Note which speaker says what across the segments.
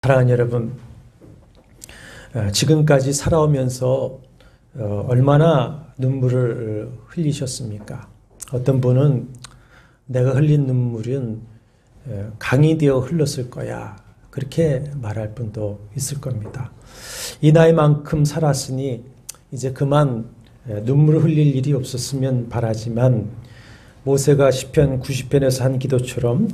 Speaker 1: 사랑하는 여러분, 지금까지 살아오면서 얼마나 눈물을 흘리셨습니까? 어떤 분은 내가 흘린 눈물은 강이 되어 흘렀을 거야, 그렇게 말할 분도 있을 겁니다. 이 나이만큼 살았으니 이제 그만 눈물을 흘릴 일이 없었으면 바라지만, 모세가 시편 90편에서 한 기도처럼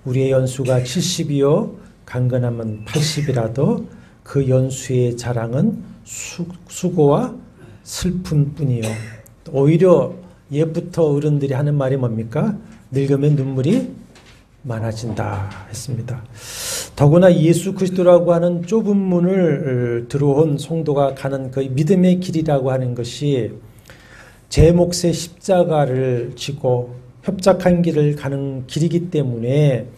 Speaker 1: 우리의 연수가 70이요 강건하면 80이라도 그 연수의 자랑은 수고와 슬픔뿐이요. 오히려 옛부터 어른들이 하는 말이 뭡니까? 늙으면 눈물이 많아진다 했습니다. 더구나 예수 그리스도라고 하는 좁은 문을 들어온 성도가 가는 그 믿음의 길이라고 하는 것이 제 몫의 십자가를 지고 협착한 길을 가는 길이기 때문에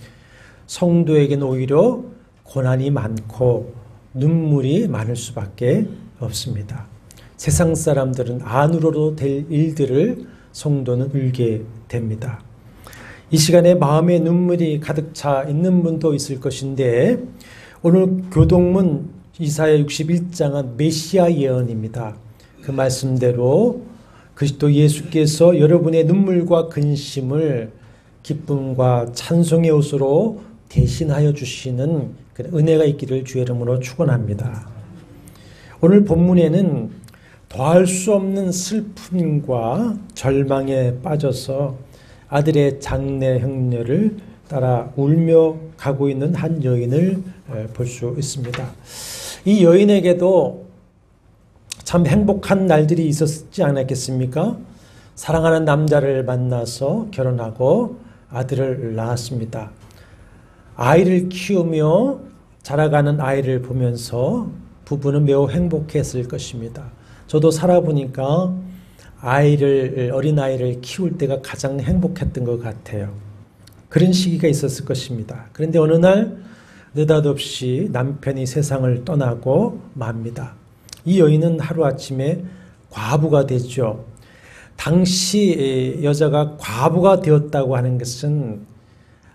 Speaker 1: 성도에게는 오히려 고난이 많고 눈물이 많을 수밖에 없습니다. 세상 사람들은 안으로도 될 일들을 성도는 울게 됩니다. 이 시간에 마음에 눈물이 가득 차 있는 분도 있을 것인데, 오늘 교동문 이사야 61장은 메시아 예언입니다. 그 말씀대로 그리스도 예수께서 여러분의 눈물과 근심을 기쁨과 찬송의 옷으로 대신하여 주시는 은혜가 있기를 주의 이름으로 축원합니다. 오늘 본문에는 더할 수 없는 슬픔과 절망에 빠져서 아들의 장례 행렬을 따라 울며 가고 있는 한 여인을 볼 수 있습니다. 이 여인에게도 참 행복한 날들이 있었지 않았겠습니까? 사랑하는 남자를 만나서 결혼하고 아들을 낳았습니다. 아이를 키우며 자라가는 아이를 보면서 부부는 매우 행복했을 것입니다. 저도 살아보니까 어린아이를 키울 때가 가장 행복했던 것 같아요. 그런 시기가 있었을 것입니다. 그런데 어느 날 느닷없이 남편이 세상을 떠나고 맙니다. 이 여인은 하루아침에 과부가 되죠. 당시 여자가 과부가 되었다고 하는 것은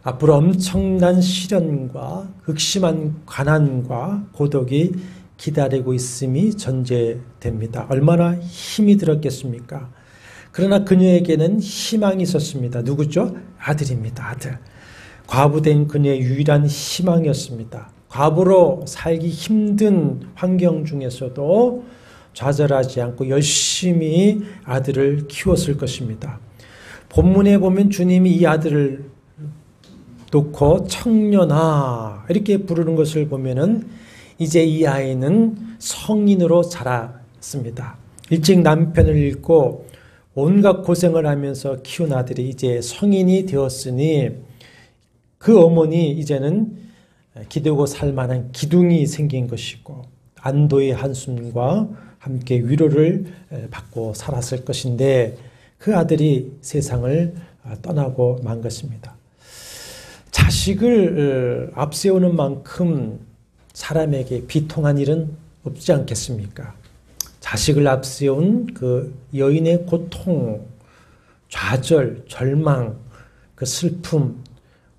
Speaker 1: 앞으로 엄청난 시련과 극심한 가난과 고독이 기다리고 있음이 전제됩니다. 얼마나 힘이 들었겠습니까? 그러나 그녀에게는 희망이 있었습니다. 누구죠? 아들입니다. 아들. 과부된 그녀의 유일한 희망이었습니다. 과부로 살기 힘든 환경 중에서도 좌절하지 않고 열심히 아들을 키웠을 것입니다. 본문에 보면 주님이 이 아들을 놓고 청년아 이렇게 부르는 것을 보면은 이제 이 아이는 성인으로 자랐습니다. 일찍 남편을 잃고 온갖 고생을 하면서 키운 아들이 이제 성인이 되었으니 그 어머니 이제는 기대고 살만한 기둥이 생긴 것이고 안도의 한숨과 함께 위로를 받고 살았을 것인데, 그 아들이 세상을 떠나고 만 것입니다. 자식을 앞세우는 만큼 사람에게 비통한 일은 없지 않겠습니까? 자식을 앞세운 그 여인의 고통, 좌절, 절망, 그 슬픔,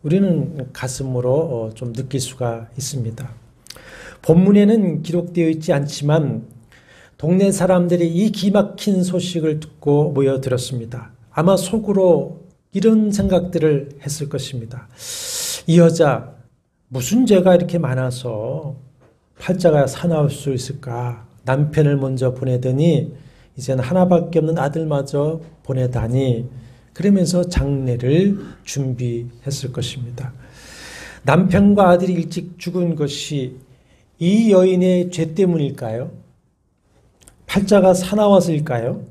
Speaker 1: 우리는 가슴으로 좀 느낄 수가 있습니다. 본문에는 기록되어 있지 않지만 동네 사람들이 이 기막힌 소식을 듣고 모여들었습니다. 아마 속으로 이런 생각들을 했을 것입니다. 이 여자 무슨 죄가 이렇게 많아서 팔자가 사나울 수 있을까? 남편을 먼저 보내더니 이제는 하나밖에 없는 아들마저 보내다니, 그러면서 장례를 준비했을 것입니다. 남편과 아들이 일찍 죽은 것이 이 여인의 죄 때문일까요? 팔자가 사나워서일까요?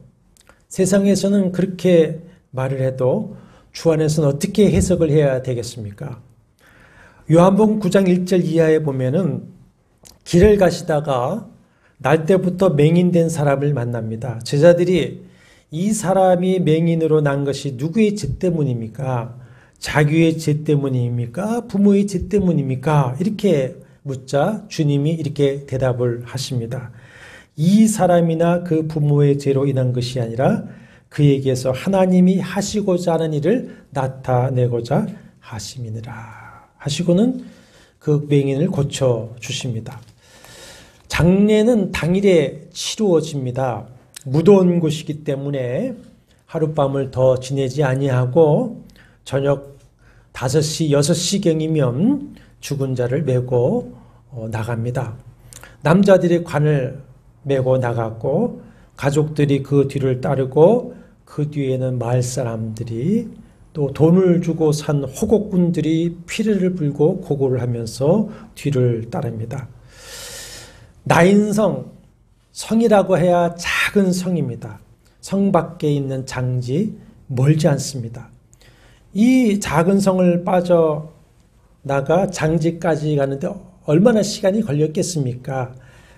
Speaker 1: 세상에서는 그렇게 말을 해도 주 안에서는 어떻게 해석을 해야 되겠습니까? 요한복음 9장 1절 이하에 보면은 길을 가시다가 날때부터 맹인된 사람을 만납니다. 제자들이 이 사람이 맹인으로 난 것이 누구의 죄 때문입니까? 자기의 죄 때문입니까? 부모의 죄 때문입니까? 이렇게 묻자 주님이 이렇게 대답을 하십니다. 이 사람이나 그 부모의 죄로 인한 것이 아니라 그에게서 하나님이 하시고자 하는 일을 나타내고자 하심이니라 하시고는 그 맹인을 고쳐주십니다. 장례는 당일에 치루어집니다. 무더운 곳이기 때문에 하룻밤을 더 지내지 아니하고 저녁 5시, 6시경이면 죽은 자를 메고 나갑니다. 남자들이 관을 메고 나갔고 가족들이 그 뒤를 따르고 그 뒤에는 마을 사람들이 또 돈을 주고 산 호곡꾼들이 피리를 불고 고고를 하면서 뒤를 따릅니다. 나인성, 성이라고 해야 작은 성입니다. 성 밖에 있는 장지 멀지 않습니다. 이 작은 성을 빠져나가 장지까지 가는데 얼마나 시간이 걸렸겠습니까?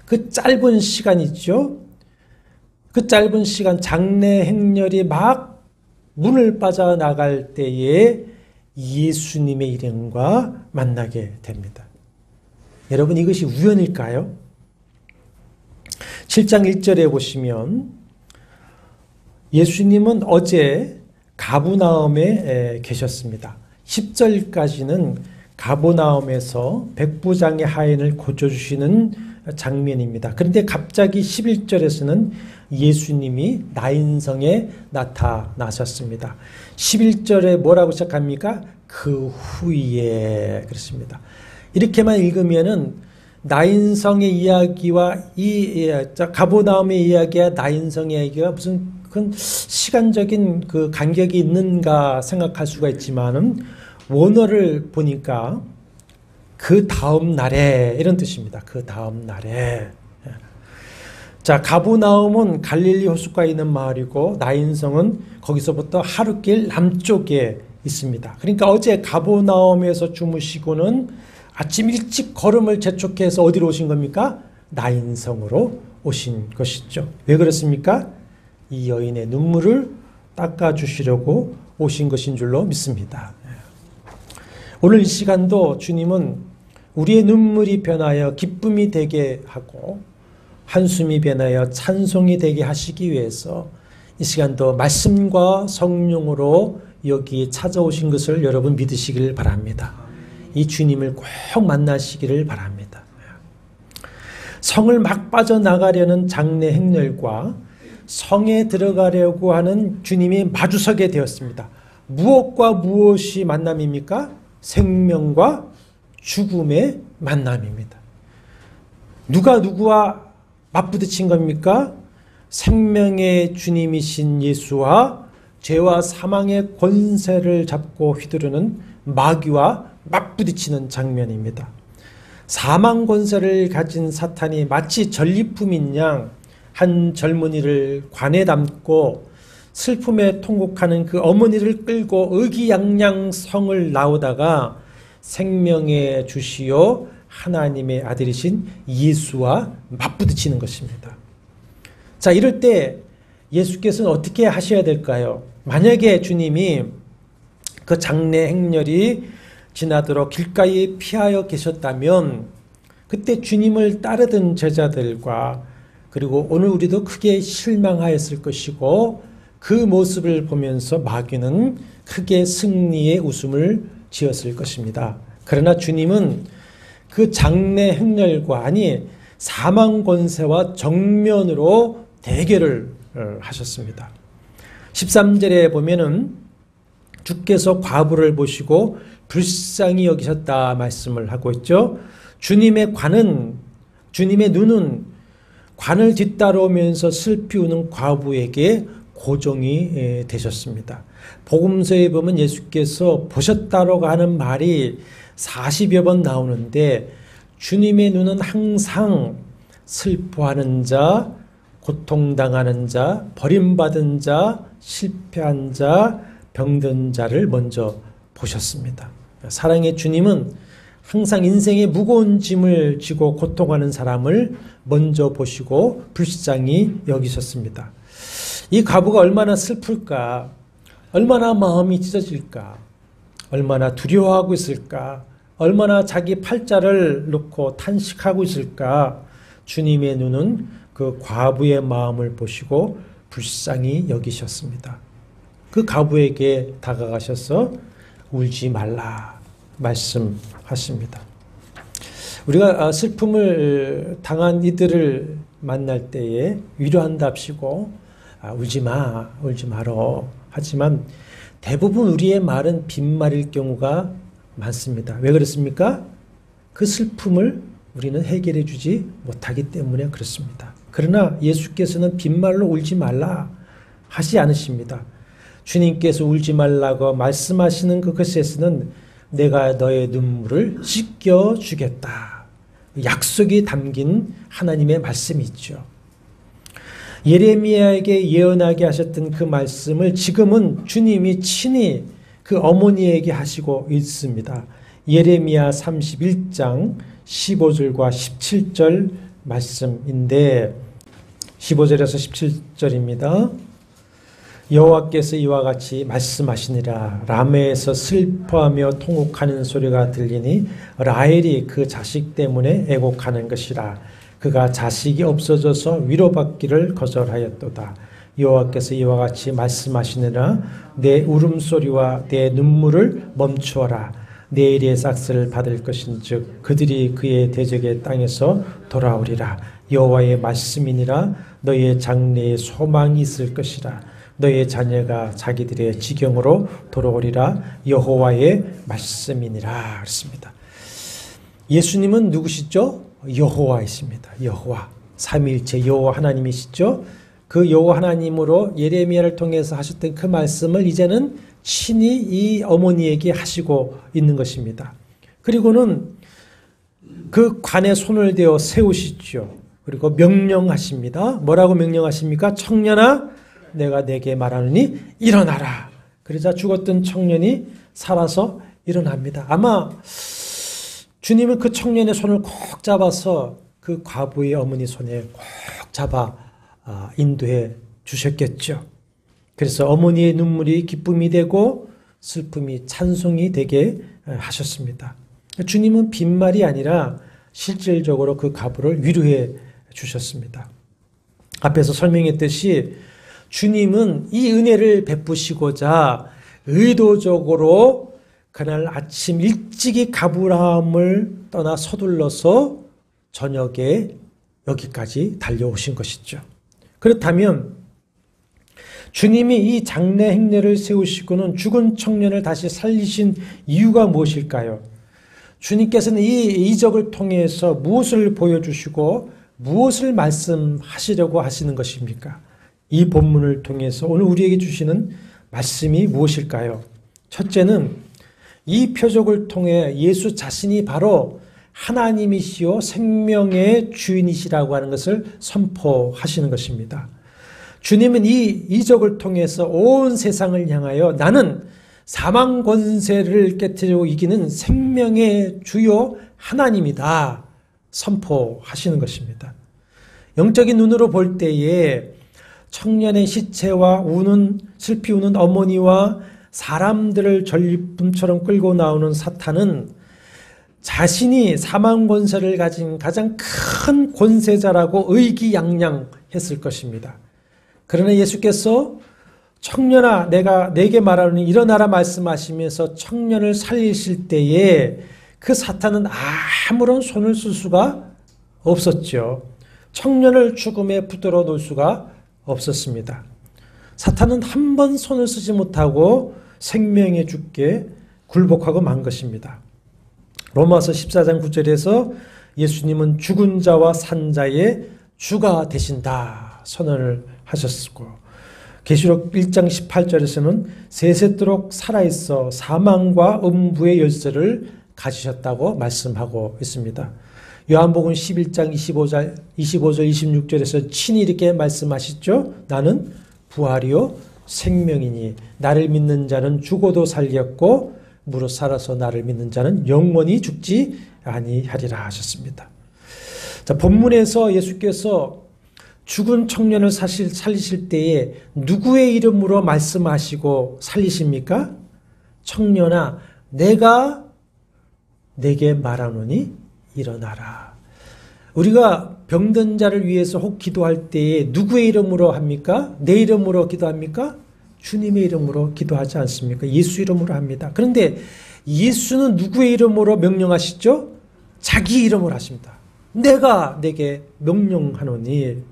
Speaker 1: 그 짧은 시간이죠. 그 짧은 시간 장례 행렬이 막 문을 빠져나갈 때에 예수님의 일행과 만나게 됩니다. 여러분, 이것이 우연일까요? 7장 1절에 보시면 예수님은 어제 가브나움에 계셨습니다. 10절까지는 가브나움에서 백부장의 하인을 고쳐주시는 장면입니다. 그런데 갑자기 11절에서는 예수님이 나인성에 나타나셨습니다. 11절에 뭐라고 시작합니까? 그 후에 그렇습니다. 이렇게만 읽으면은 나인성의 이야기와 이 가버나움의 이야기와 나인성의 이야기가 무슨 큰 시간적인 그 간격이 있는가 생각할 수가 있지만은 원어를 보니까 그 다음 날에 이런 뜻입니다. 그 다음 날에. 자, 가브나움은 갈릴리 호숫가에 있는 마을이고 나인성은 거기서부터 하루길 남쪽에 있습니다. 그러니까 어제 가브나움에서 주무시고는 아침 일찍 걸음을 재촉해서 어디로 오신 겁니까? 나인성으로 오신 것이죠. 왜 그렇습니까? 이 여인의 눈물을 닦아주시려고 오신 것인 줄로 믿습니다. 오늘 이 시간도 주님은 우리의 눈물이 변하여 기쁨이 되게 하고 한숨이 변하여 찬송이 되게 하시기 위해서 이 시간도 말씀과 성령으로 여기 찾아오신 것을 여러분 믿으시길 바랍니다. 이 주님을 꼭 만나시기를 바랍니다. 성을 막 빠져나가려는 장례 행렬과 성에 들어가려고 하는 주님이 마주서게 되었습니다. 무엇과 무엇이 만남입니까? 생명과 죽음의 만남입니다. 누가 누구와 맞부딪힌 겁니까? 생명의 주님이신 예수와 죄와 사망의 권세를 잡고 휘두르는 마귀와 맞부딪히는 장면입니다. 사망 권세를 가진 사탄이 마치 전리품인 양 한 젊은이를 관에 담고 슬픔에 통곡하는 그 어머니를 끌고 의기양양 성을 나오다가 생명의 주시요 하나님의 아들이신 예수와 맞부딪히는 것입니다. 자, 이럴 때 예수께서는 어떻게 하셔야 될까요? 만약에 주님이 그 장례 행렬이 지나도록 길가에 피하여 계셨다면 그때 주님을 따르던 제자들과 그리고 오늘 우리도 크게 실망하였을 것이고 그 모습을 보면서 마귀는 크게 승리의 웃음을 지었을 것입니다. 그러나 주님은 그 장례 행렬과 아니 사망 권세와 정면으로 대결을 하셨습니다. 13절에 보면은 주께서 과부를 보시고 불쌍히 여기셨다 말씀을 하고 있죠. 주님의 눈은 관을 뒤따르면서 슬피 우는 과부에게 고정이 되셨습니다. 복음서에 보면 예수께서 보셨다라고 하는 말이 40여 번 나오는데 주님의 눈은 항상 슬퍼하는 자, 고통당하는 자, 버림받은 자, 실패한 자, 병든 자를 먼저 보셨습니다. 사랑의 주님은 항상 인생의 무거운 짐을 지고 고통하는 사람을 먼저 보시고 불쌍히 여기셨습니다. 이 과부가 얼마나 슬플까, 얼마나 마음이 찢어질까, 얼마나 두려워하고 있을까, 얼마나 자기 팔자를 놓고 탄식하고 있을까. 주님의 눈은 그 과부의 마음을 보시고 불쌍히 여기셨습니다. 그 과부에게 다가가셔서 울지 말라 말씀하십니다. 우리가 슬픔을 당한 이들을 만날 때에 위로한답시고 울지 마, 울지 말어. 하지만 대부분 우리의 말은 빈말일 경우가 많습니다. 왜 그렇습니까? 그 슬픔을 우리는 해결해 주지 못하기 때문에 그렇습니다. 그러나 예수께서는 빈말로 울지 말라 하지 않으십니다. 주님께서 울지 말라고 말씀하시는 그것에서는 내가 너의 눈물을 씻겨주겠다. 약속이 담긴 하나님의 말씀이 있죠. 예레미야에게 예언하게 하셨던 그 말씀을 지금은 주님이 친히 그 어머니에게 하시고 있습니다. 예레미야 31장 15절과 17절 말씀인데 15절에서 17절입니다. 여호와께서 이와 같이 말씀하시니라. 라메에서 슬퍼하며 통곡하는 소리가 들리니 라헬이 그 자식 때문에 애곡하는 것이라. 그가 자식이 없어져서 위로받기를 거절하였도다. 여호와께서 이와 같이 말씀하시니라. 내 울음소리와 내 눈물을 멈추어라. 내일의 삭스를 받을 것인즉 그들이 그의 대적의 땅에서 돌아오리라. 여호와의 말씀이니라. 너희의 장래에 소망이 있을 것이라. 너의 자녀가 자기들의 지경으로 돌아오리라. 여호와의 말씀이니라. 그렇습니다. 예수님은 누구시죠? 여호와이십니다. 여호와. 삼위일체 여호와 하나님이시죠. 그 여호와 하나님으로 예레미야를 통해서 하셨던 그 말씀을 이제는 친히 이 어머니에게 하시고 있는 것입니다. 그리고는 그 관에 손을 대어 세우시죠. 그리고 명령하십니다. 뭐라고 명령하십니까? 청년아 내가 내게 말하느니 일어나라. 그러자 죽었던 청년이 살아서 일어납니다. 아마 주님은 그 청년의 손을 꼭 잡아서 그 과부의 어머니 손에 꼭 잡아 인도해 주셨겠죠. 그래서 어머니의 눈물이 기쁨이 되고 슬픔이 찬송이 되게 하셨습니다. 주님은 빈말이 아니라 실질적으로 그 과부를 위로해 주셨습니다. 앞에서 설명했듯이 주님은 이 은혜를 베푸시고자 의도적으로 그날 아침 일찍이 가브라함을 떠나 서둘러서 저녁에 여기까지 달려오신 것이죠. 그렇다면 주님이 이 장래 행렬을 세우시고는 죽은 청년을 다시 살리신 이유가 무엇일까요? 주님께서는 이 이적을 통해서 무엇을 보여주시고 무엇을 말씀하시려고 하시는 것입니까? 이 본문을 통해서 오늘 우리에게 주시는 말씀이 무엇일까요? 첫째는 이 표적을 통해 예수 자신이 바로 하나님이시요 생명의 주인이시라고 하는 것을 선포하시는 것입니다. 주님은 이 이적을 통해서 온 세상을 향하여 나는 사망 권세를 깨뜨리고 이기는 생명의 주요 하나님이다 선포하시는 것입니다. 영적인 눈으로 볼 때에 청년의 시체와 슬피 우는 어머니와 사람들을 전리품처럼 끌고 나오는 사탄은 자신이 사망 권세를 가진 가장 큰 권세자라고 의기양양했을 것입니다. 그러나 예수께서 청년아 내가 내게 말하노니 일어나라 말씀하시면서 청년을 살리실 때에 그 사탄은 아무런 손을 쓸 수가 없었죠. 청년을 죽음에 붙들어 놓을 수가 없었습니다. 사탄은 한 번 손을 쓰지 못하고 생명의 주께 굴복하고 만 것입니다. 로마서 14장 9절에서 예수님은 죽은 자와 산 자의 주가 되신다 선언을 하셨고 계시록 1장 18절에서는 세세토록 살아있어 사망과 음부의 열쇠를 가지셨다고 말씀하고 있습니다. 요한복음 11장 25절 26절에서 친히 이렇게 말씀하시죠. 나는 부활이요 생명이니 나를 믿는 자는 죽어도 살겠고 무릇 살아서 나를 믿는 자는 영원히 죽지 아니하리라 하셨습니다. 자, 본문에서 예수께서 죽은 청년을 살리실 때에 누구의 이름으로 말씀하시고 살리십니까? 청년아 내가 내게 말하노니 일어나라. 우리가 병든 자를 위해서 혹 기도할 때에 누구의 이름으로 합니까? 내 이름으로 기도합니까? 주님의 이름으로 기도하지 않습니까? 예수 이름으로 합니다. 그런데 예수는 누구의 이름으로 명령하시죠? 자기 이름을 하십니다. 내가 내게 명령하노니.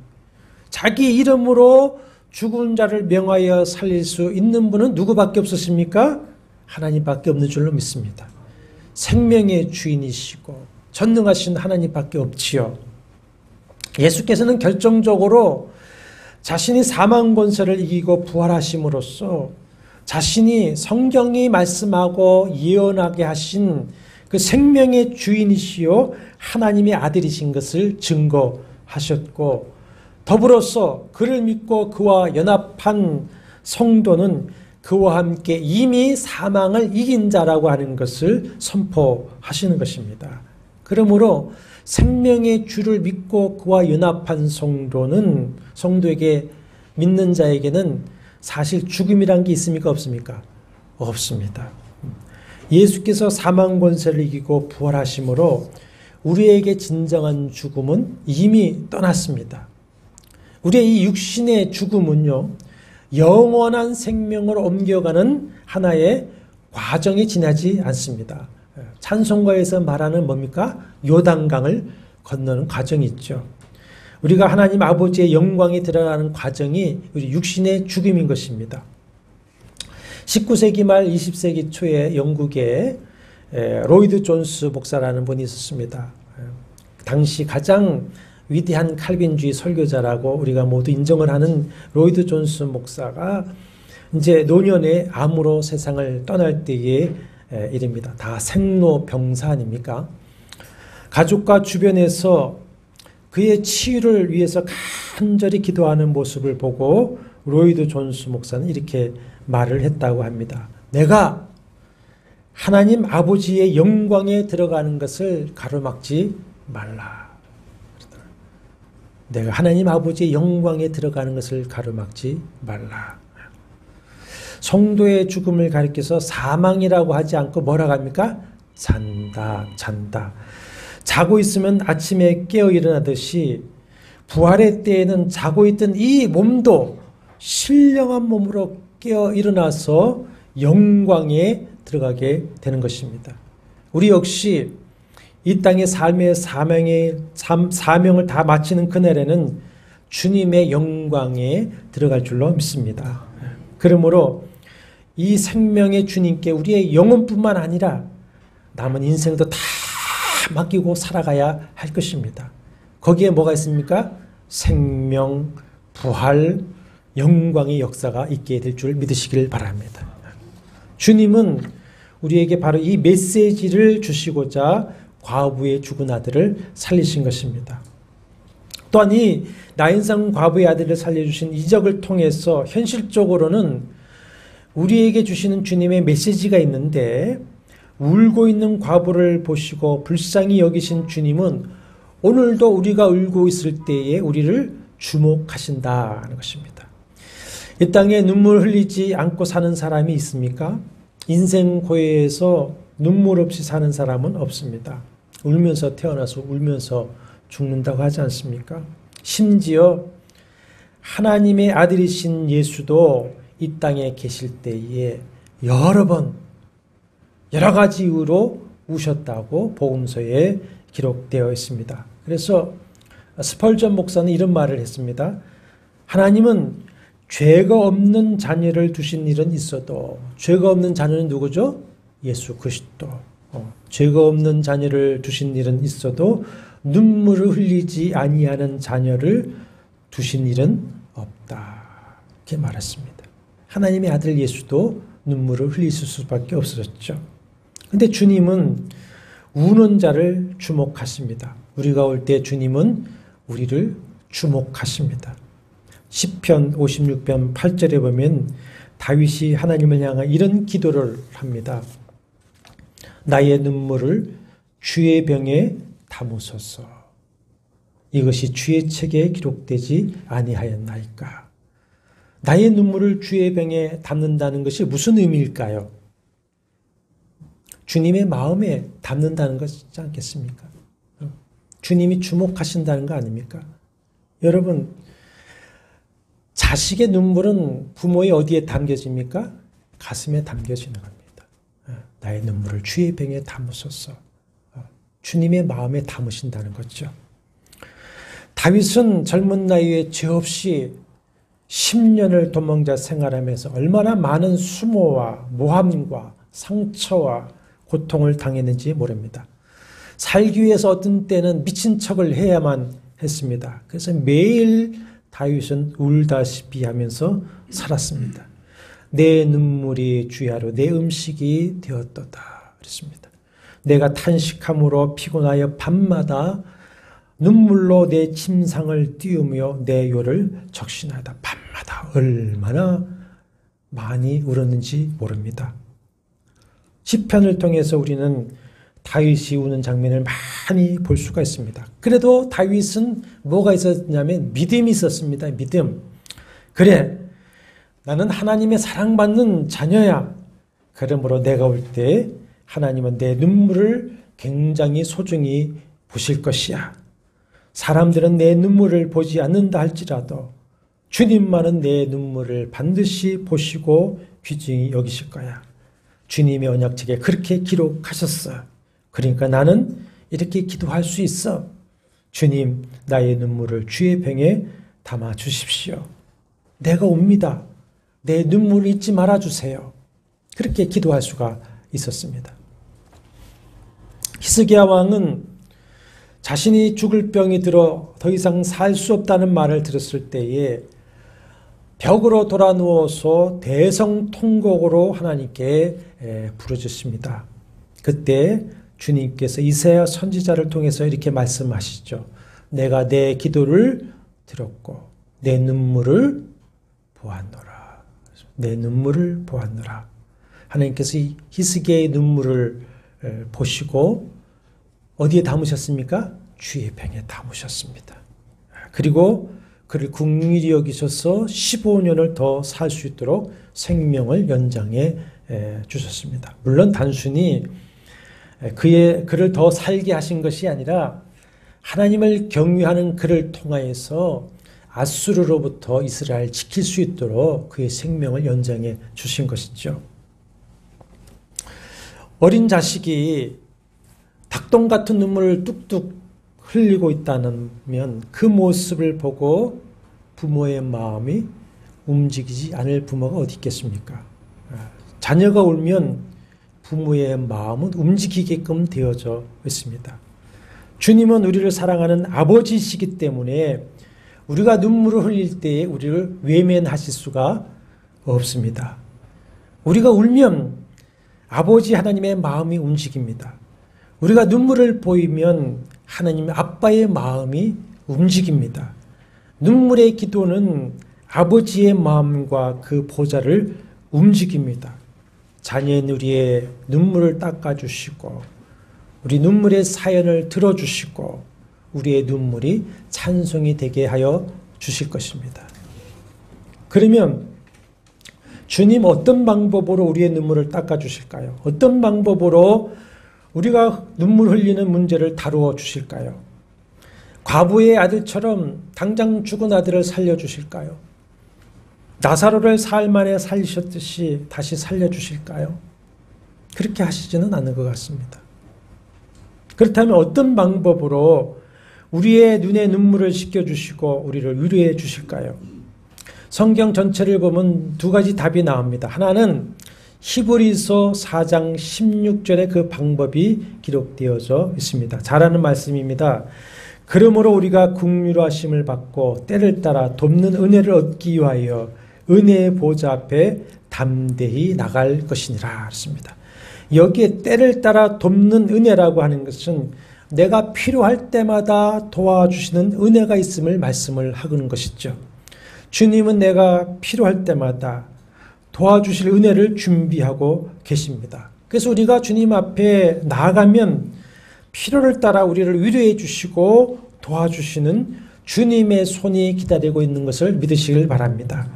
Speaker 1: 자기 이름으로 죽은 자를 명하여 살릴 수 있는 분은 누구밖에 없으십니까? 하나님밖에 없는 줄로 믿습니다. 생명의 주인이시고 전능하신 하나님밖에 없지요. 예수께서는 결정적으로 자신이 사망 권세를 이기고 부활하심으로써 자신이 성경이 말씀하고 예언하게 하신 그 생명의 주인이시요 하나님의 아들이신 것을 증거하셨고, 더불어서 그를 믿고 그와 연합한 성도는 그와 함께 이미 사망을 이긴 자라고 하는 것을 선포하시는 것입니다. 그러므로 생명의 주를 믿고 그와 연합한 성도에게, 믿는 자에게는 사실 죽음이란 게 있습니까? 없습니까? 없습니다. 예수께서 사망 권세를 이기고 부활하심으로 우리에게 진정한 죽음은 이미 떠났습니다. 우리의 이 육신의 죽음은요, 영원한 생명으로 옮겨가는 하나의 과정이 지나지 않습니다. 찬송가에서 말하는 뭡니까? 요단강을 건너는 과정이 있죠. 우리가 하나님 아버지의 영광에 들어가는 과정이 우리 육신의 죽음인 것입니다. 19세기 말 20세기 초에 영국에 로이드 존스 목사라는 분이 있었습니다. 당시 가장 위대한 칼빈주의 설교자라고 우리가 모두 인정을 하는 로이드 존스 목사가 이제 노년에 암으로 세상을 떠날 때의 일입니다. 다 생로병사 아닙니까? 가족과 주변에서 그의 치유를 위해서 간절히 기도하는 모습을 보고 로이드 존스 목사는 이렇게 말을 했다고 합니다. 내가 하나님 아버지의 영광에 들어가는 것을 가로막지 말라. 내가 하나님 아버지의 영광에 들어가는 것을 가로막지 말라. 성도의 죽음을 가리켜서 사망이라고 하지 않고 뭐라고 합니까? 잔다. 자고 있으면 아침에 깨어 일어나듯이 부활의 때에는 자고 있던 이 몸도 신령한 몸으로 깨어 일어나서 영광에 들어가게 되는 것입니다. 우리 역시 이 땅의 삶의 사명을 다 마치는 그날에는 주님의 영광에 들어갈 줄로 믿습니다. 그러므로 이 생명의 주님께 우리의 영혼뿐만 아니라 남은 인생도 다 맡기고 살아가야 할 것입니다. 거기에 뭐가 있습니까? 생명, 부활, 영광의 역사가 있게 될 줄 믿으시길 바랍니다. 주님은 우리에게 바로 이 메시지를 주시고자 과부의 죽은 아들을 살리신 것입니다. 또한 이 나인성 과부의 아들을 살려주신 이적을 통해서 현실적으로는 우리에게 주시는 주님의 메시지가 있는데, 울고 있는 과부를 보시고 불쌍히 여기신 주님은 오늘도 우리가 울고 있을 때에 우리를 주목하신다는 것입니다. 이 땅에 눈물 흘리지 않고 사는 사람이 있습니까? 인생 고해에서 눈물 없이 사는 사람은 없습니다. 울면서 태어나서 울면서 죽는다고 하지 않습니까? 심지어 하나님의 아들이신 예수도 이 땅에 계실 때에 여러 번 여러 가지 이유로 우셨다고 복음서에 기록되어 있습니다. 그래서 스펄전 목사는 이런 말을 했습니다. 하나님은 죄가 없는 자녀를 두신 일은 있어도, 죄가 없는 자녀는 누구죠? 예수 그리스도. 죄가 없는 자녀를 두신 일은 있어도 눈물을 흘리지 아니하는 자녀를 두신 일은 없다. 이렇게 말했습니다. 하나님의 아들 예수도 눈물을 흘리실 수밖에 없었죠. 근데 주님은 우는 자를 주목하십니다. 우리가 올 때 주님은 우리를 주목하십니다. 시편 56편 8절에 보면 다윗이 하나님을 향한 이런 기도를 합니다. 나의 눈물을 주의 병에 담으소서. 이것이 주의 책에 기록되지 아니하였나이까. 나의 눈물을 주의 병에 담는다는 것이 무슨 의미일까요? 주님의 마음에 담는다는 것이지 않겠습니까? 주님이 주목하신다는 거 아닙니까? 여러분, 자식의 눈물은 부모의 어디에 담겨집니까? 가슴에 담겨지는 겁니다. 나의 눈물을 주의 병에 담으소서. 주님의 마음에 담으신다는 거죠. 다윗은 젊은 나이에 죄 없이 10년을 도망자 생활하면서 얼마나 많은 수모와 모함과 상처와 고통을 당했는지 모릅니다. 살기 위해서 어떤 때는 미친 척을 해야만 했습니다. 그래서 매일 다윗은 울다시피 하면서 살았습니다. 내 눈물이 주야로 내 음식이 되었도다 그랬습니다. 내가 탄식함으로 피곤하여 밤마다 눈물로 내 침상을 띄우며 내 요를 적신하다. 밤마다 얼마나 많이 울었는지 모릅니다. 시편을 통해서 우리는 다윗이 우는 장면을 많이 볼 수가 있습니다. 그래도 다윗은 뭐가 있었냐면 믿음이 있었습니다. 믿음. 그래, 나는 하나님의 사랑받는 자녀야. 그러므로 내가 올 때 하나님은 내 눈물을 굉장히 소중히 보실 것이야. 사람들은 내 눈물을 보지 않는다 할지라도 주님만은 내 눈물을 반드시 보시고 귀중히 여기실 거야. 주님의 언약책에 그렇게 기록하셨어. 그러니까 나는 이렇게 기도할 수 있어. 주님, 나의 눈물을 주의 병에 담아 주십시오. 내가 옵니다. 내 눈물을 잊지 말아주세요. 그렇게 기도할 수가 있었습니다. 히스기야 왕은 자신이 죽을 병이 들어 더 이상 살 수 없다는 말을 들었을 때에 벽으로 돌아 누워서 대성통곡으로 하나님께 부르짖습니다. 그때 주님께서 이사야 선지자를 통해서 이렇게 말씀하시죠. 내가 내 기도를 들었고 내 눈물을 보았노라. 내 눈물을 보았노라. 하나님께서 히스기야의 눈물을 보시고 어디에 담으셨습니까? 주의 병에 담으셨습니다. 그리고 그를 긍휼히 여기셔서 15년을 더 살 수 있도록 생명을 연장해 주셨습니다. 물론 단순히 그를 더 살게 하신 것이 아니라 하나님을 경외하는 그를 통하여서 아수르로부터 이스라엘 지킬 수 있도록 그의 생명을 연장해 주신 것이죠. 어린 자식이 닭똥 같은 눈물을 뚝뚝 흘리고 있다면 그 모습을 보고 부모의 마음이 움직이지 않을 부모가 어디 있겠습니까? 자녀가 울면 부모의 마음은 움직이게끔 되어져 있습니다. 주님은 우리를 사랑하는 아버지시기 때문에 우리가 눈물을 흘릴 때에 우리를 외면하실 수가 없습니다. 우리가 울면 아버지 하나님의 마음이 움직입니다. 우리가 눈물을 보이면 하나님 아빠의 마음이 움직입니다. 눈물의 기도는 아버지의 마음과 그 보좌를 움직입니다. 자녀인 우리의 눈물을 닦아주시고 우리 눈물의 사연을 들어주시고 우리의 눈물이 찬송이 되게 하여 주실 것입니다. 그러면 주님 어떤 방법으로 우리의 눈물을 닦아주실까요? 어떤 방법으로 우리가 눈물 흘리는 문제를 다루어 주실까요? 과부의 아들처럼 당장 죽은 아들을 살려주실까요? 나사로를 사흘 만에 살리셨듯이 다시 살려주실까요? 그렇게 하시지는 않은 것 같습니다. 그렇다면 어떤 방법으로 우리의 눈에 눈물을 씻겨주시고 우리를 위로해 주실까요? 성경 전체를 보면 두 가지 답이 나옵니다. 하나는 히브리서 4장 16절에 그 방법이 기록되어져 있습니다. 잘하는 말씀입니다. 그러므로 우리가 긍휼하심을 받고 때를 따라 돕는 은혜를 얻기 위하여 은혜의 보좌 앞에 담대히 나갈 것이니라 그렇습니다. 여기에 때를 따라 돕는 은혜라고 하는 것은 내가 필요할 때마다 도와주시는 은혜가 있음을 말씀을 하는 것이죠. 주님은 내가 필요할 때마다 도와주실 은혜를 준비하고 계십니다. 그래서 우리가 주님 앞에 나아가면 필요를 따라 우리를 위로해 주시고 도와주시는 주님의 손이 기다리고 있는 것을 믿으시길 바랍니다.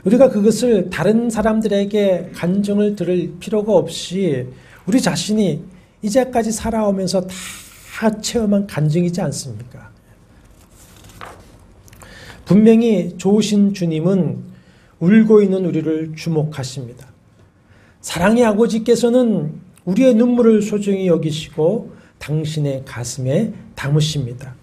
Speaker 1: 우리가 그것을 다른 사람들에게 간증을 들을 필요가 없이 우리 자신이 이제까지 살아오면서 다 체험한 간증이지 않습니까? 분명히 좋으신 주님은 울고 있는 우리를 주목하십니다. 사랑의 아버지께서는 우리의 눈물을 소중히 여기시고 당신의 가슴에 담으십니다.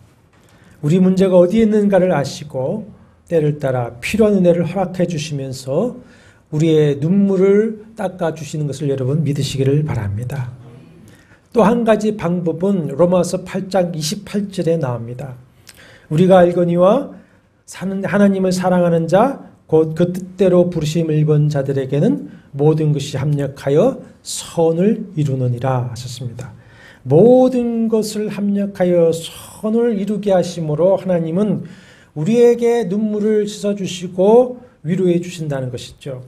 Speaker 1: 우리 문제가 어디에 있는가를 아시고 때를 따라 필요한 은혜를 허락해 주시면서 우리의 눈물을 닦아주시는 것을 여러분 믿으시기를 바랍니다. 또 한 가지 방법은 로마서 8장 28절에 나옵니다. 우리가 알거니와 하나님을 사랑하는 자 곧 그 뜻대로 부르심을 입은 자들에게는 모든 것이 합력하여 선을 이루느니라 하셨습니다. 모든 것을 합력하여 선을 이루게 하심으로 하나님은 우리에게 눈물을 씻어주시고 위로해 주신다는 것이죠.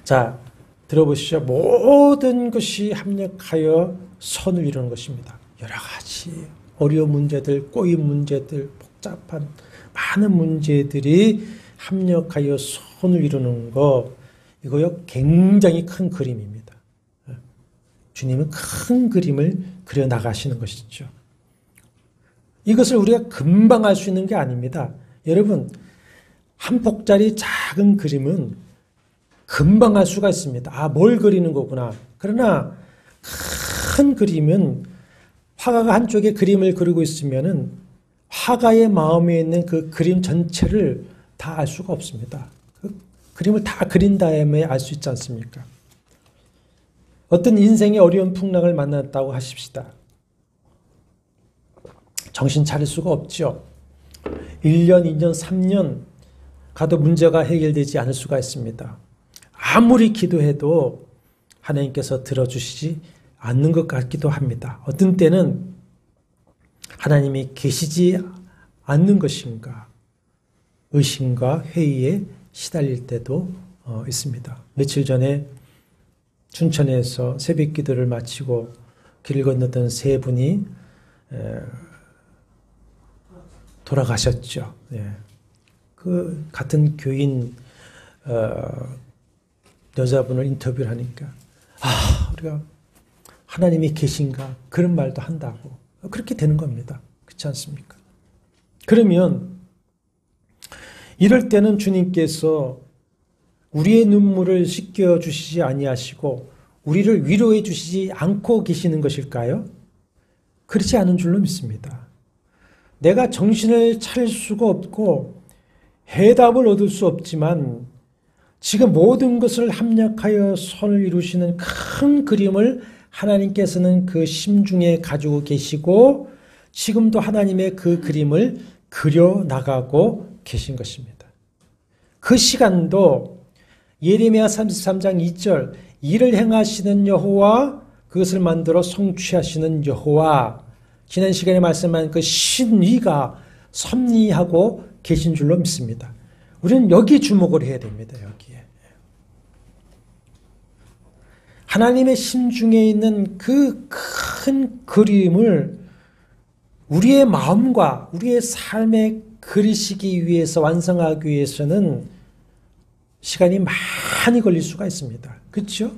Speaker 1: 자, 들어보시죠. 모든 것이 합력하여 선을 이루는 것입니다. 여러 가지 어려운 문제들, 꼬인 문제들, 복잡한 많은 문제들이 합력하여 선을 이루는 거, 이거요 굉장히 큰 그림입니다. 주님은 큰 그림을 그려 나가시는 것이죠. 이것을 우리가 금방 알 수 있는 게 아닙니다. 여러분, 한 폭짜리 작은 그림은 금방 알 수가 있습니다. 아, 뭘 그리는 거구나. 그러나 큰 그림은 화가가 한쪽에 그림을 그리고 있으면은 화가의 마음에 있는 그 그림 전체를 다 알 수가 없습니다. 그 그림을 다 그린 다음에 알 수 있지 않습니까? 어떤 인생의 어려운 풍랑을 만났다고 하십시다. 정신 차릴 수가 없죠. 1년, 2년, 3년 가도 문제가 해결되지 않을 수가 있습니다. 아무리 기도해도 하나님께서 들어주시지 않는 것 같기도 합니다. 어떤 때는 하나님이 계시지 않는 것인가 의심과 회의에 시달릴 때도 있습니다. 며칠 전에 춘천에서 새벽 기도를 마치고 길 건너던 세 분이 돌아가셨죠. 그 같은 교인 여자분을 인터뷰를 하니까 우리가 하나님이 계신가 그런 말도 한다고 그렇게 되는 겁니다. 그렇지 않습니까? 그러면 이럴 때는 주님께서 우리의 눈물을 씻겨주시지 아니하시고 우리를 위로해 주시지 않고 계시는 것일까요? 그렇지 않은 줄로 믿습니다. 내가 정신을 차릴 수가 없고 해답을 얻을 수 없지만 지금 모든 것을 합력하여 선을 이루시는 큰 그림을 하나님께서는 그 심중에 가지고 계시고 지금도 하나님의 그 그림을 그려나가고 계신 것입니다. 그 시간도 예레미야 33장 2절 일을 행하시는 여호와 그것을 만들어 성취하시는 여호와 지난 시간에 말씀한 그 신위가 섭리하고 계신 줄로 믿습니다. 우리는 여기 주목을 해야 됩니다. 여기에. 하나님의 심중에 있는 그 큰 그림을 우리의 마음과 우리의 삶에 그리시기 위해서 완성하기 위해서는 시간이 많이 걸릴 수가 있습니다. 그렇죠?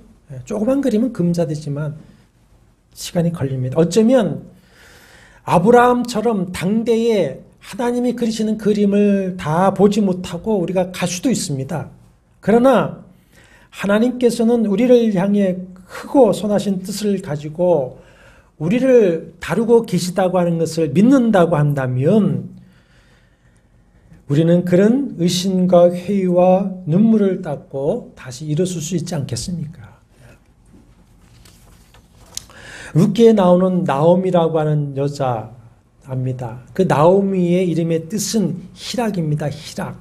Speaker 1: 조그만 그림은 금자되지만 시간이 걸립니다. 어쩌면 아브라함처럼 당대에 하나님이 그리시는 그림을 다 보지 못하고 우리가 갈 수도 있습니다. 그러나 하나님께서는 우리를 향해 크고 선하신 뜻을 가지고 우리를 다루고 계시다고 하는 것을 믿는다고 한다면 우리는 그런 의심과 회의와 눈물을 닦고 다시 일어설 수 있지 않겠습니까? 룻기에 나오는 나오미라고 하는 여자입니다. 그 나오미의 이름의 뜻은 희락입니다. 희락.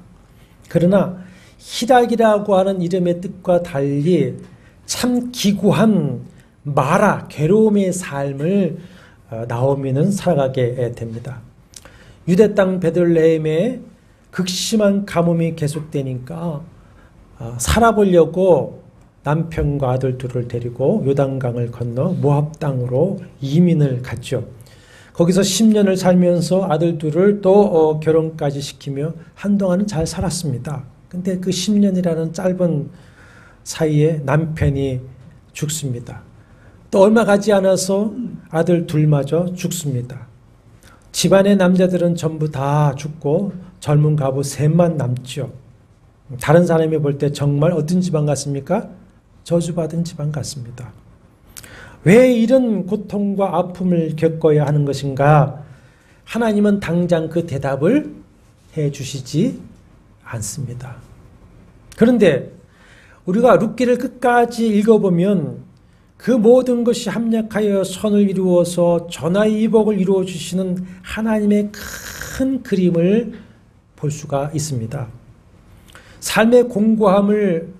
Speaker 1: 그러나 희락이라고 하는 이름의 뜻과 달리 참 기구한 마라, 괴로움의 삶을 나오미는 살아가게 됩니다. 유대 땅 베들레헴에 극심한 가뭄이 계속되니까 살아보려고 남편과 아들 둘을 데리고 요단강을 건너 모압 땅으로 이민을 갔죠. 거기서 10년을 살면서 아들 둘을 또 결혼까지 시키며 한동안은 잘 살았습니다. 근데 그 10년이라는 짧은 사이에 남편이 죽습니다. 또 얼마 가지 않아서 아들 둘마저 죽습니다. 집안의 남자들은 전부 다 죽고 젊은 가부 셋만 남죠. 다른 사람이 볼 때 정말 어떤 집안 같습니까? 저주받은 집안 같습니다. 왜 이런 고통과 아픔을 겪어야 하는 것인가? 하나님은 당장 그 대답을 해 주시지 않습니다. 그런데 우리가 룻기를 끝까지 읽어보면 그 모든 것이 합력하여 선을 이루어서 전화위복을 이루어 주시는 하나님의 큰 그림을 볼 수가 있습니다. 삶의 공고함을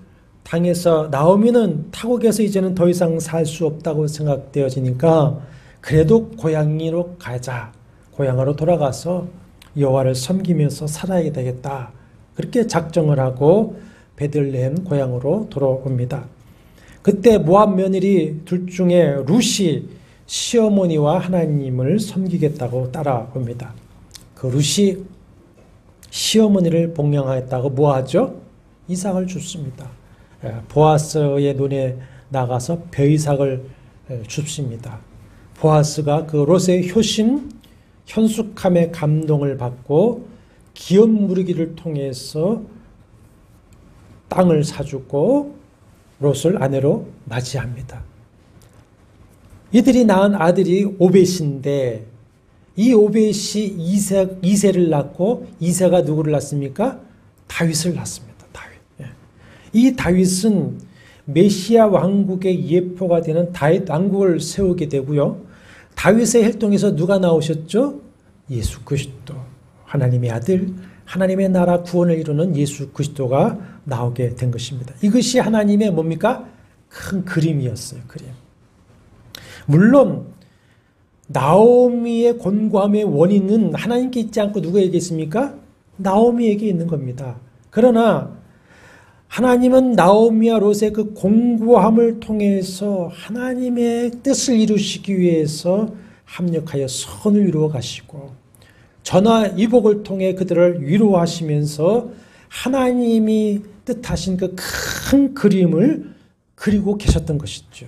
Speaker 1: 당해서 나오미는 타국에서 이제는 더 이상 살 수 없다고 생각되어지니까 그래도 고향으로 가자. 고향으로 돌아가서 여호와를 섬기면서 살아야 되겠다. 그렇게 작정을 하고 베들레헴 고향으로 돌아옵니다. 그때 모압 며느리 둘 중에 룻이 시어머니와 하나님을 섬기겠다고 따라옵니다. 그 룻이 시어머니를 복양하겠다고 뭐하죠? 이삭을 줍습니다. 보아스의 눈에 나가서 벼이삭을 줍습니다. 보아스가 그 롯의 효심, 현숙함에 감동을 받고 기업 무르기를 통해서 땅을 사주고 롯을 아내로 맞이합니다. 이들이 낳은 아들이 오벳인데 이 오벳이 이새를 낳고 이새가 누구를 낳습니까? 다윗을 낳습니다. 이 다윗은 메시아 왕국의 예표가 되는 다윗 왕국을 세우게 되고요. 다윗의 혈통에서 누가 나오셨죠? 예수 그리스도, 하나님의 아들, 하나님의 나라 구원을 이루는 예수 그리스도가 나오게 된 것입니다. 이것이 하나님의 뭡니까? 큰 그림이었어요. 그림. 물론 나오미의 곤고함의 원인은 하나님께 있지 않고 누구에게 있습니까? 나오미에게 있는 겁니다. 그러나 하나님은 나오미와 롯의 그 공고함을 통해서 하나님의 뜻을 이루시기 위해서 합력하여 선을 이루어 가시고 전화위복을 통해 그들을 위로하시면서 하나님이 뜻하신 그 큰 그림을 그리고 계셨던 것이죠.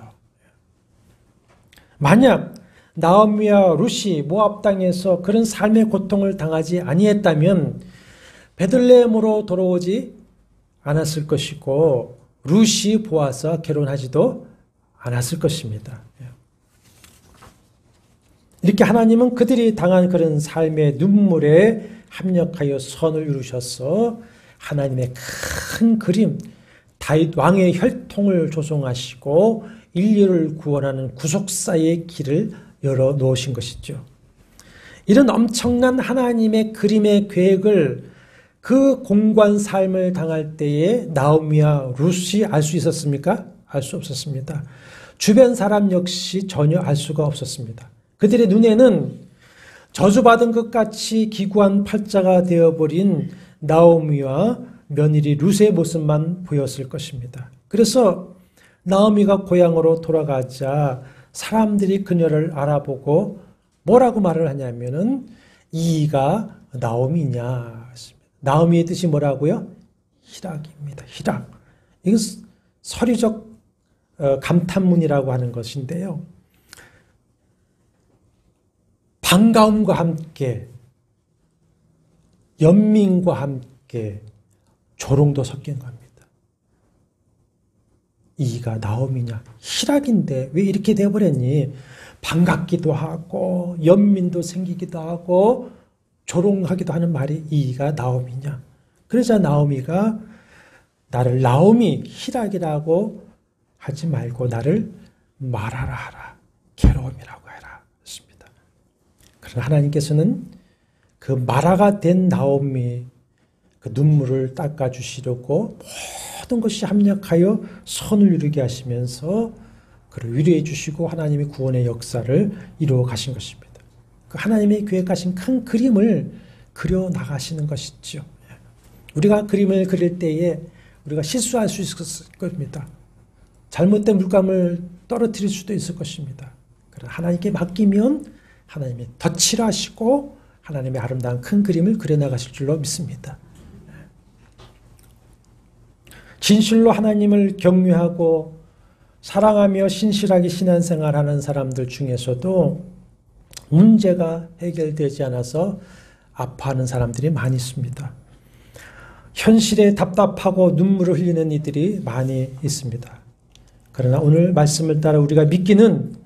Speaker 1: 만약 나오미와 룻이 모압 땅에서 그런 삶의 고통을 당하지 아니했다면 베들레헴으로 돌아오지 않았을 것이고 룻이 보아스와 결혼하지도 않았을 것입니다. 이렇게 하나님은 그들이 당한 그런 삶의 눈물에 합력하여 선을 이루셔서 하나님의 큰 그림, 다윗 왕의 혈통을 조성하시고 인류를 구원하는 구속사의 길을 열어 놓으신 것이죠. 이런 엄청난 하나님의 그림의 계획을 그 공고한 삶을 당할 때에 나오미와 룻이 알 수 있었습니까? 알 수 없었습니다. 주변 사람 역시 전혀 알 수가 없었습니다. 그들의 눈에는 저주받은 것 같이 기구한 팔자가 되어버린 나오미와 며느리 룻의 모습만 보였을 것입니다. 그래서 나오미가 고향으로 돌아가자 사람들이 그녀를 알아보고 뭐라고 말을 하냐면은 이가 나오미냐. 나오미의 뜻이 뭐라고요? 희락입니다. 희락. 이건 서류적 감탄문이라고 하는 것인데요. 반가움과 함께 연민과 함께 조롱도 섞인 겁니다. 이가 나오미냐? 희락인데 왜 이렇게 되어버렸니? 반갑기도 하고 연민도 생기기도 하고 조롱하기도 하는 말이 이가 나오미냐? 그래서 나오미가 나를 나오미 희락이라고 하지 말고 나를 마라라 하라. 괴로움이라고 해라. 그렇습니다. 그러나 하나님께서는 그 마라가 된 나오미 그 눈물을 닦아주시려고 모든 것이 합력하여 선을 이루게 하시면서 그를 위로해 주시고 하나님의 구원의 역사를 이루어 가신 것입니다. 그 하나님의 계획하신 큰 그림을 그려 나가시는 것이죠. 우리가 그림을 그릴 때에 우리가 실수할 수 있을 겁니다. 잘못된 물감을 떨어뜨릴 수도 있을 것입니다. 그러나 하나님께 맡기면 하나님이 덧칠을 하시고 하나님의 아름다운 큰 그림을 그려 나가실 줄로 믿습니다. 진실로 하나님을 경외하고 사랑하며 신실하게 신앙생활하는 사람들 중에서도 문제가 해결되지 않아서 아파하는 사람들이 많이 있습니다. 현실에 답답하고 눈물을 흘리는 이들이 많이 있습니다. 그러나 오늘 말씀을 따라 우리가 믿기는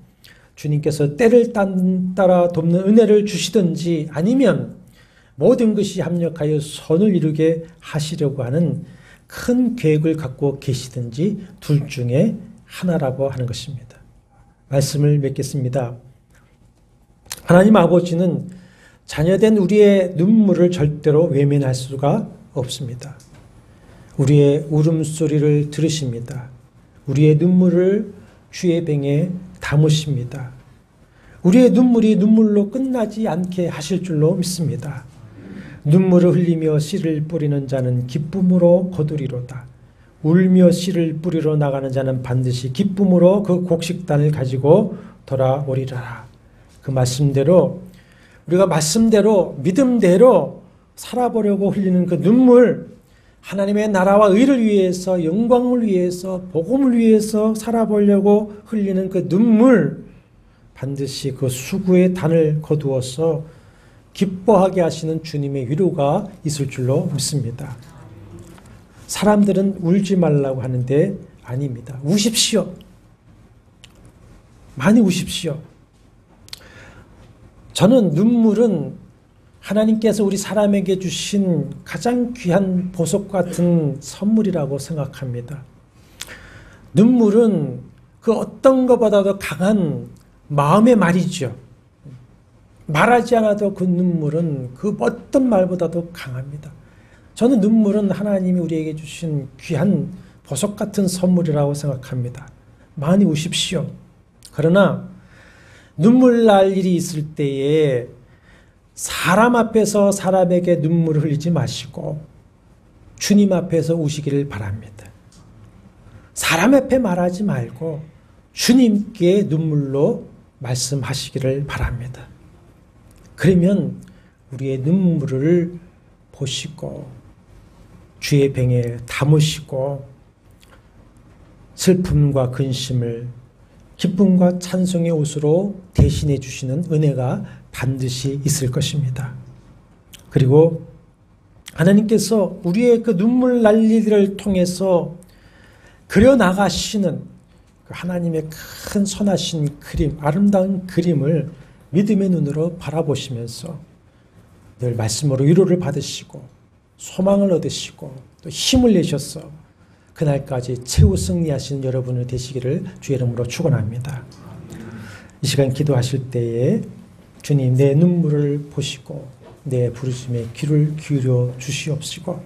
Speaker 1: 주님께서 때를 따라 돕는 은혜를 주시든지 아니면 모든 것이 합력하여 선을 이루게 하시려고 하는 큰 계획을 갖고 계시든지 둘 중에 하나라고 하는 것입니다. 말씀을 맺겠습니다. 하나님 아버지는 자녀된 우리의 눈물을 절대로 외면할 수가 없습니다. 우리의 울음소리를 들으십니다. 우리의 눈물을 주의 병에 담으십니다. 우리의 눈물이 눈물로 끝나지 않게 하실 줄로 믿습니다. 눈물을 흘리며 씨를 뿌리는 자는 기쁨으로 거두리로다. 울며 씨를 뿌리러 나가는 자는 반드시 기쁨으로 그 곡식단을 가지고 돌아오리라. 그 말씀대로 우리가 말씀대로 믿음대로 살아보려고 흘리는 그 눈물, 하나님의 나라와 의를 위해서, 영광을 위해서, 복음을 위해서 살아보려고 흘리는 그 눈물, 반드시 그 수고의 단을 거두어서 기뻐하게 하시는 주님의 위로가 있을 줄로 믿습니다. 사람들은 울지 말라고 하는데 아닙니다. 우십시오. 많이 우십시오. 저는 눈물은 하나님께서 우리 사람에게 주신 가장 귀한 보석 같은 선물이라고 생각합니다. 눈물은 그 어떤 것보다도 강한 마음의 말이죠. 말하지 않아도 그 눈물은 그 어떤 말보다도 강합니다. 저는 눈물은 하나님이 우리에게 주신 귀한 보석 같은 선물이라고 생각합니다. 많이 우십시오. 그러나 눈물 날 일이 있을 때에 사람 앞에서 사람에게 눈물을 흘리지 마시고 주님 앞에서 우시기를 바랍니다. 사람 앞에 말하지 말고 주님께 눈물로 말씀하시기를 바랍니다. 그러면 우리의 눈물을 보시고 주의 병에 담으시고 슬픔과 근심을 기쁨과 찬송의 옷으로 대신해 주시는 은혜가 반드시 있을 것입니다. 그리고 하나님께서 우리의 그 눈물 날리들을 통해서 그려나가시는 그 하나님의 큰 선하신 그림, 아름다운 그림을 믿음의 눈으로 바라보시면서 늘 말씀으로 위로를 받으시고 소망을 얻으시고 또 힘을 내셔서 그날까지 최후 승리하시는 여러분을 되시기를 주의 이름으로 축원합니다. 이 시간 기도하실 때에 주님 내 눈물을 보시고 내 부르심에 귀를 기울여 주시옵시고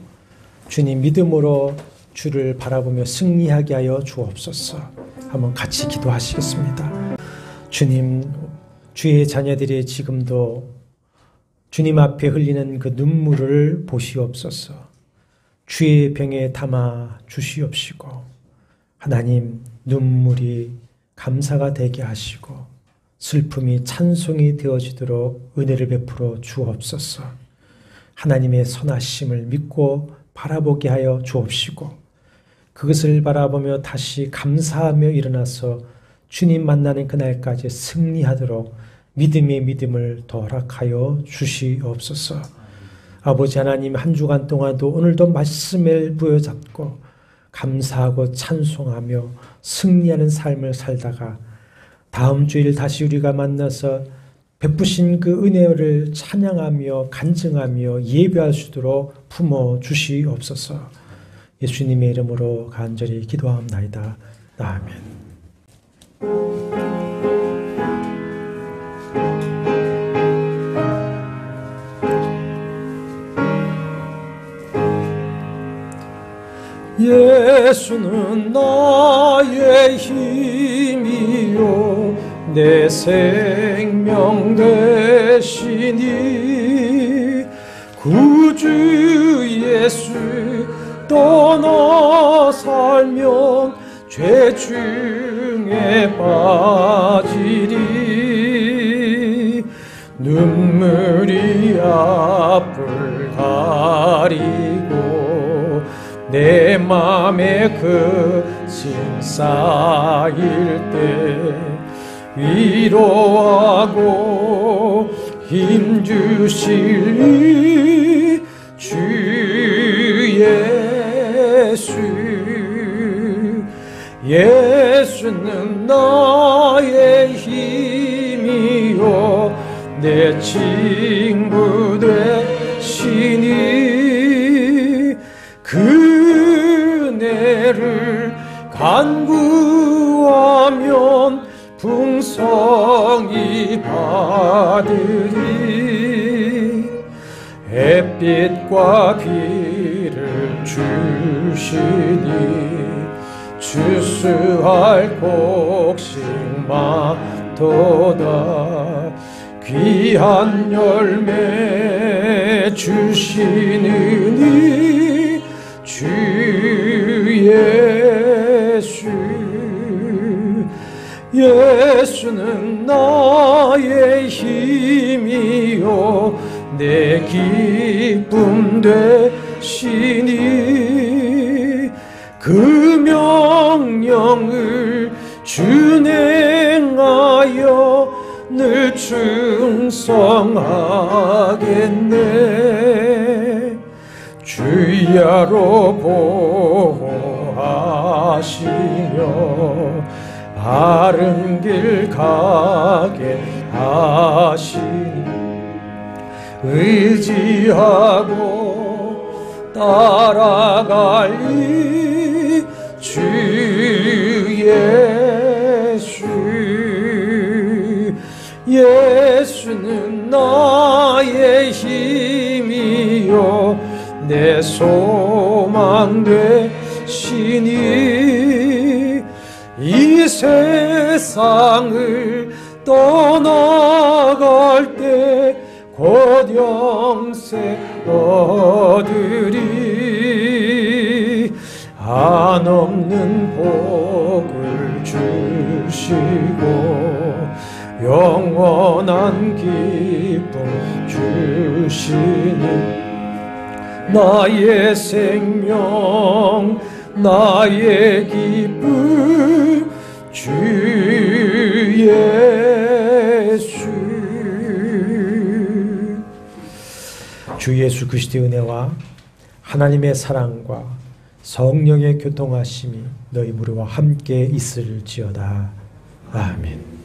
Speaker 1: 주님 믿음으로 주를 바라보며 승리하게 하여 주옵소서. 한번 같이 기도하시겠습니다. 주님, 주의 자녀들이 지금도 주님 앞에 흘리는 그 눈물을 보시옵소서. 주의 병에 담아 주시옵시고 하나님 눈물이 감사가 되게 하시고 슬픔이 찬송이 되어지도록 은혜를 베풀어 주옵소서. 하나님의 선하심을 믿고 바라보게 하여 주옵시고 그것을 바라보며 다시 감사하며 일어나서 주님 만나는 그날까지 승리하도록 믿음의 믿음을 더 허락하여 주시옵소서. 아버지 하나님 한 주간 동안도 오늘도 말씀을 부여잡고 감사하고 찬송하며 승리하는 삶을 살다가 다음 주일 다시 우리가 만나서 베푸신 그 은혜를 찬양하며 간증하며 예배할 수 있도록 품어 주시옵소서. 예수님의 이름으로 간절히 기도하옵나이다. 아멘. 예수는 나의 힘이요 내 생명 되시니 구주 예수 떠나 살면 죄 중에 빠지리 눈물이 앞을 가리고 내 맘에 그 짐 쌓일 때 위로하고 힘 주실 주 예수 예수는 나의 힘 친구 되시니 그네를 간구하면 풍성히 받으리. 햇빛과 비를 주시니 추수할 곡식마도다. 귀한 열매 주시느니 주 예수. 예수는 나의 힘이요 내 기쁨 되시니 그 명령을 준행하여 늘 충성하겠네. 주야로 보호하시며 바른 길 가게 하시니 의지하고 따라갈리 주 예수. 예수는 나의 힘이요 내 소망 되시니 이 세상을 떠나갈 때 곧 영생 얻으리. 한없는 복을 주시고 영원한 기쁨 주시니 나의 생명 나의 기쁨 주 예수. 주 예수 그리스도의 은혜와 하나님의 사랑과 성령의 교통하심이 너희 무리와 함께 있을지어다. 아멘.